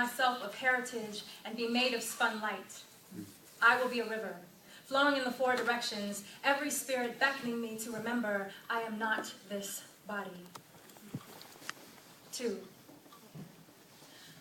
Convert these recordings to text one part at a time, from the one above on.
myself of heritage and be made of spun light. I will be a river, flowing in the four directions, every spirit beckoning me to remember I am not this body. 2.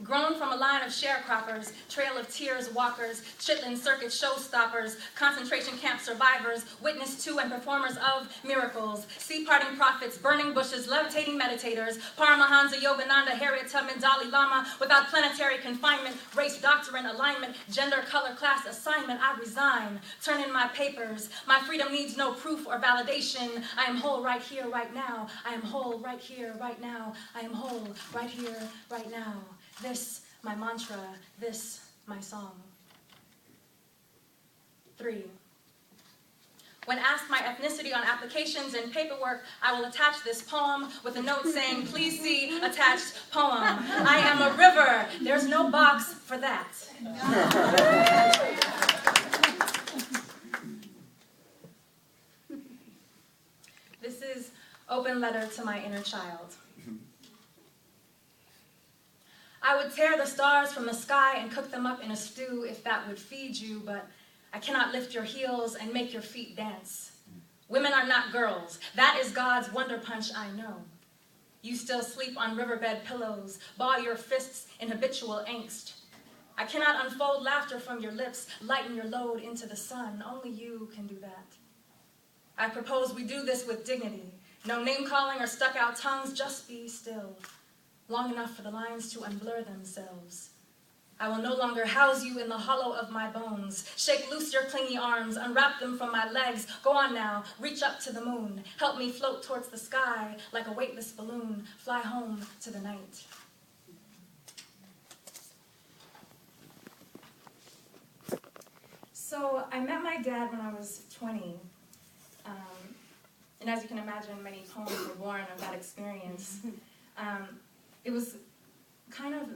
Grown from a line of sharecroppers, Trail of Tears walkers, Chitlin Circuit showstoppers, concentration camp survivors, witness to and performers of miracles, sea-parting prophets, burning bushes, levitating meditators, Paramahansa Yogananda, Harriet Tubman, Dalai Lama, without planetary confinement, race doctrine, alignment, gender, color, class, assignment, I resign, turn in my papers. My freedom needs no proof or validation. I am whole right here, right now. I am whole right here, right now. I am whole right here, right now. This, my mantra, this, my song. 3. When asked my ethnicity on applications and paperwork, I will attach this poem with a note saying, please see attached poem. I am a river. There's no box for that. This is open letter to my inner child. I would tear the stars from the sky and cook them up in a stew if that would feed you, but I cannot lift your heels and make your feet dance. Women are not girls. That is God's wonder punch, I know. You still sleep on riverbed pillows, ball your fists in habitual angst. I cannot unfold laughter from your lips, lighten your load into the sun. Only you can do that. I propose we do this with dignity. No name-calling or stuck-out tongues, just be still. Long enough for the lines to unblur themselves. I will no longer house you in the hollow of my bones. Shake loose your clingy arms, unwrap them from my legs. Go on now, reach up to the moon. Help me float towards the sky like a weightless balloon. Fly home to the night. So I met my dad when I was 20. And as you can imagine, many poems were born of that experience. It was kind of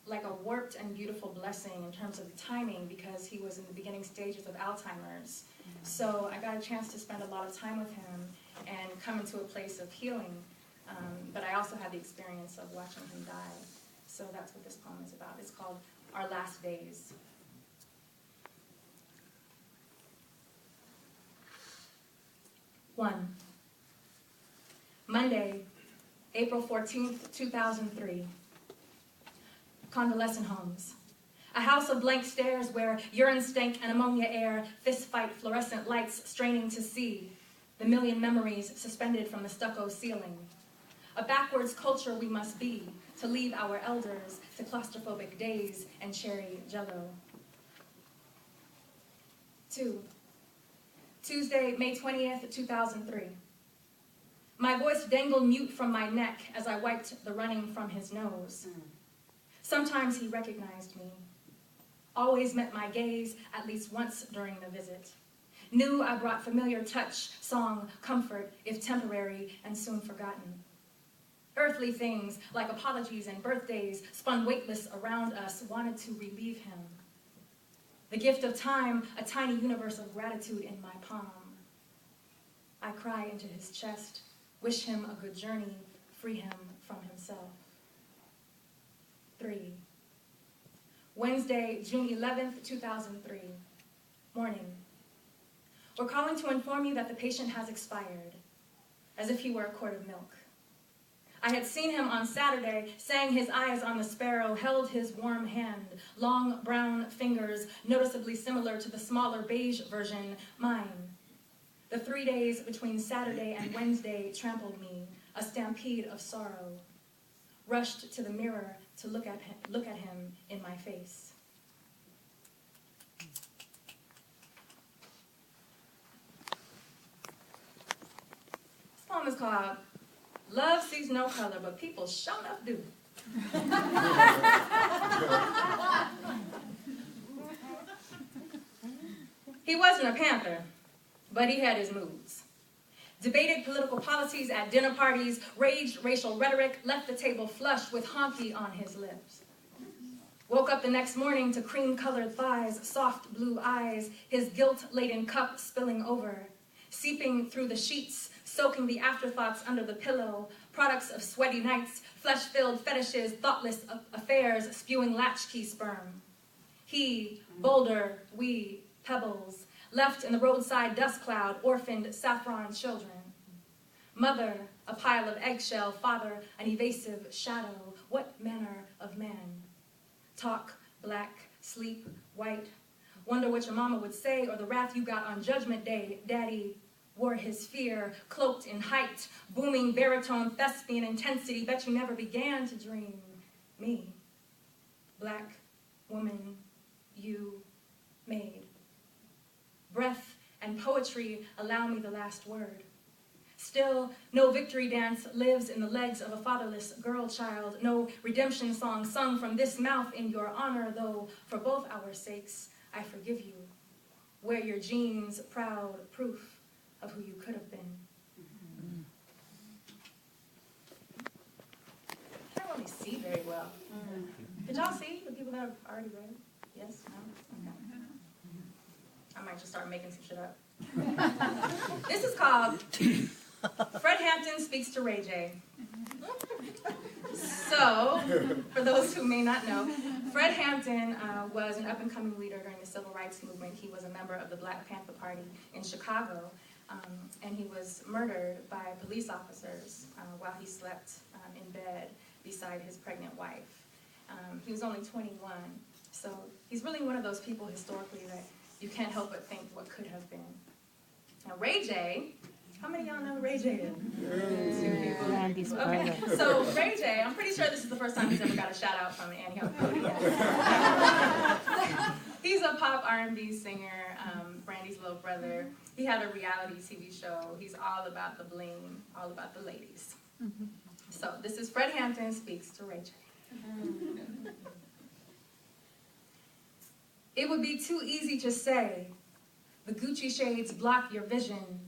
like a warped and beautiful blessing in terms of the timing because he was in the beginning stages of Alzheimer's. So I got a chance to spend a lot of time with him and come into a place of healing. But I also had the experience of watching him die. So that's what this poem is about. It's called Our Last Days. One. Monday, April 14th, 2003. Convalescent homes. A house of blank stares where urine stank and ammonia air fist fight fluorescent lights straining to see. The million memories suspended from the stucco ceiling. A backwards culture we must be to leave our elders to claustrophobic days and cherry jello. 2. Tuesday, May 20th, 2003. My voice dangled mute from my neck as I wiped the running from his nose. Sometimes he recognized me. Always met my gaze at least once during the visit. Knew I brought familiar touch, song, comfort, if temporary and soon forgotten. Earthly things like apologies and birthdays spun weightless around us, wanted to relieve him. The gift of time, a tiny universe of gratitude in my palm. I cry into his chest, wish him a good journey, free him from himself. 3. Wednesday, June 11th, 2003. Morning. We're calling to inform you that the patient has expired, as if he were a quart of milk. I had seen him on Saturday, sang his eyes on the sparrow, held his warm hand, long brown fingers, noticeably similar to the smaller beige version, mine. The 3 days between Saturday and Wednesday trampled me, a stampede of sorrow. Rushed to the mirror to look at him in my face. This poem is called Love Sees No Color, but People Sure Enough Do. He wasn't a Panther, but he had his moods. Debated political policies at dinner parties, raged racial rhetoric, left the table flush with honky on his lips. Woke up the next morning to cream-colored thighs, soft blue eyes, his guilt-laden cup spilling over, seeping through the sheets, soaking the afterthoughts under the pillow, products of sweaty nights, flesh-filled fetishes, thoughtless affairs, spewing latchkey sperm. He, boulder, we, pebbles, left in the roadside dust cloud, orphaned saffron children. Mother, a pile of eggshell, father, an evasive shadow. What manner of man? Talk, black, sleep, white. Wonder what your mama would say, or the wrath you got on Judgment Day. Daddy wore his fear, cloaked in height, booming baritone thespian intensity. Bet you never began to dream me. Black woman, you made. Breath and poetry allow me the last word. Still, no victory dance lives in the legs of a fatherless girl child. No redemption song sung from this mouth in your honor, though for both our sakes, I forgive you. Wear your jeans, proud proof of who you could have been. I can't really see very well. Did y'all see the people that have already read it? Yes? No? Okay. I might just start making some shit up. This is called Fred Hampton Speaks to Ray J. So, for those who may not know, Fred Hampton was an up-and-coming leader during the Civil Rights Movement. He was a member of the Black Panther Party in Chicago, and he was murdered by police officers while he slept in bed beside his pregnant wife. He was only 21, so he's really one of those people historically that you can't help but think what could have been. Now, Ray J, how many of y'all know who Ray J is? Okay, so Ray J, I'm pretty sure this is the first time he's ever got a shout out from Antioch. He's a pop R&B singer, Brandy's little brother. He had a reality TV show. He's all about the bling, all about the ladies. So this is Fred Hampton Speaks to Ray J. It would be too easy to say, the Gucci shades block your vision.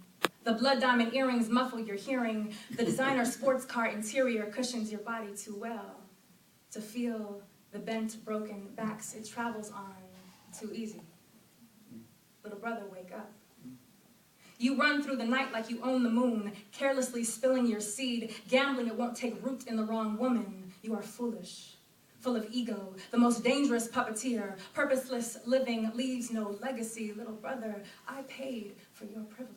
The blood diamond earrings muffle your hearing. The designer sports car interior cushions your body too well. To feel the bent, broken backs it travels on too easy. Little brother, wake up. You run through the night like you own the moon, carelessly spilling your seed, gambling it won't take root in the wrong woman. You are foolish, full of ego, the most dangerous puppeteer. Purposeless living leaves no legacy. Little brother, I paid for your privilege.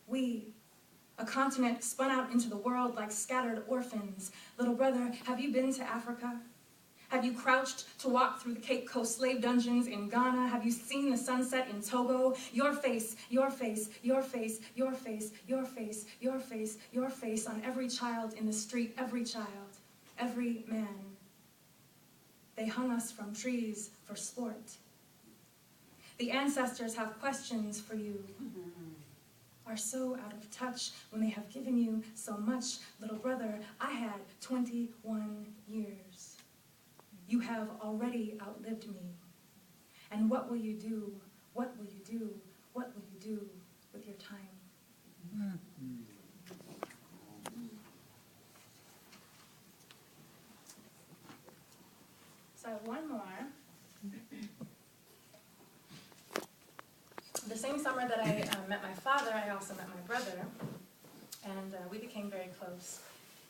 We, a continent spun out into the world like scattered orphans. Little brother, have you been to Africa? Have you crouched to walk through the Cape Coast slave dungeons in Ghana? Have you seen the sunset in Togo? Your face, your face, your face, your face, your face, your face, your face on every child in the street, every child, every man. They hung us from trees for sport. The ancestors have questions for you. Are so out of touch when they have given you so much. Little brother, I had 21 years. You have already outlived me. And what will you do? What will you do? What will you do with your time? So I have one more. The same summer that I met my father, I also met my brother, and we became very close.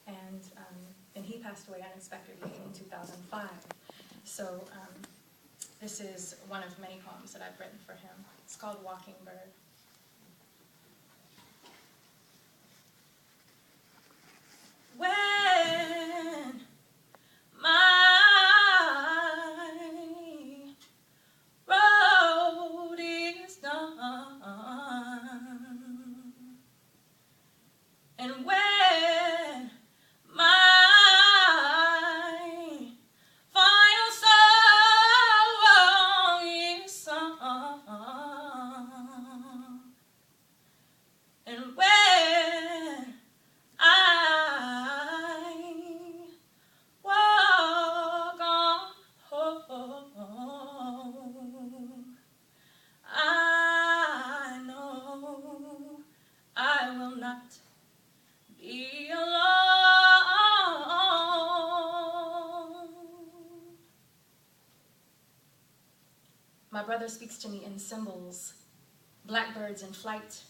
And then he passed away unexpectedly in 2005. So this is one of many poems that I've written for him. It's called Walking Bird. When my road is done, and when my final song is sung, and when I walk on home, I know I will not be alone. My brother speaks to me in symbols, blackbirds in flight,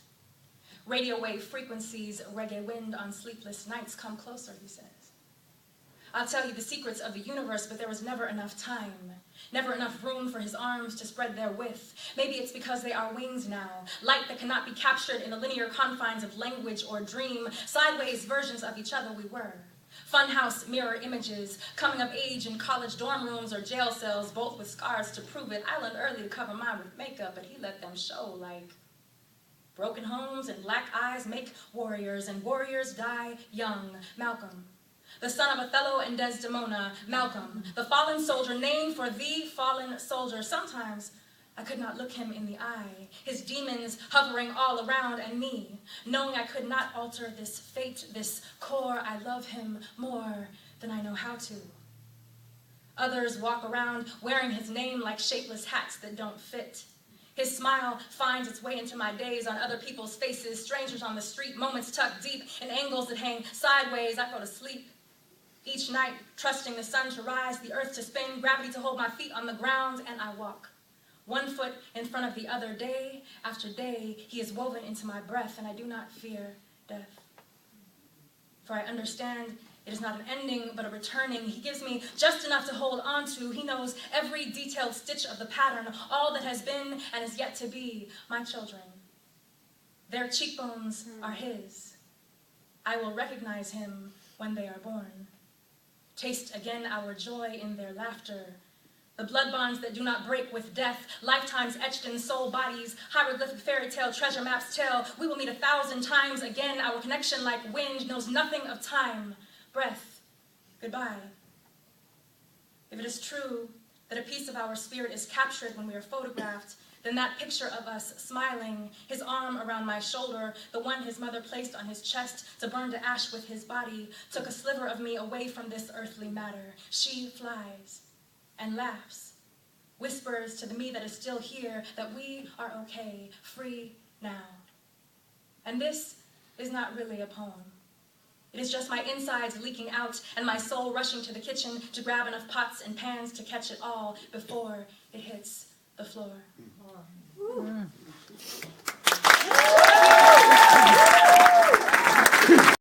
Radio wave frequencies, reggae wind on sleepless nights. Come closer, he says. I'll tell you the secrets of the universe, but there was never enough time, never enough room for his arms to spread their width. Maybe it's because they are wings now, light that cannot be captured in the linear confines of language or dream, sideways versions of each other we were. Funhouse mirror images, coming of age in college dorm rooms or jail cells, both with scars to prove it. I learned early to cover mine with makeup, but he let them show like broken homes and black eyes make warriors, and warriors die young. Malcolm. The son of Othello and Desdemona, Malcolm, the fallen soldier named for the fallen soldier. Sometimes I could not look him in the eye, his demons hovering all around and me, knowing I could not alter this fate, this core. I love him more than I know how to. Others walk around wearing his name like shapeless hats that don't fit. His smile finds its way into my days on other people's faces, strangers on the street, moments tucked deep in angles that hang sideways. I go to sleep. Each night, trusting the sun to rise, the earth to spin, gravity to hold my feet on the ground, and I walk. One foot in front of the other, day after day, he is woven into my breath, and I do not fear death. For I understand it is not an ending, but a returning. He gives me just enough to hold on to. He knows every detailed stitch of the pattern, all that has been and is yet to be. My children, their cheekbones are his. I will recognize him when they are born. Taste again our joy in their laughter. The blood bonds that do not break with death, lifetimes etched in soul bodies, hieroglyphic fairy tale treasure maps tell we will meet 1,000 times again. Our connection like wind knows nothing of time, breath, goodbye. If it is true that a piece of our spirit is captured when we are photographed, then that picture of us smiling, his arm around my shoulder, the one his mother placed on his chest to burn to ash with his body, took a sliver of me away from this earthly matter. She flies and laughs, whispers to the me that is still here that we are okay, free now. And this is not really a poem. It is just my insides leaking out and my soul rushing to the kitchen to grab enough pots and pans to catch it all before it hits the floor.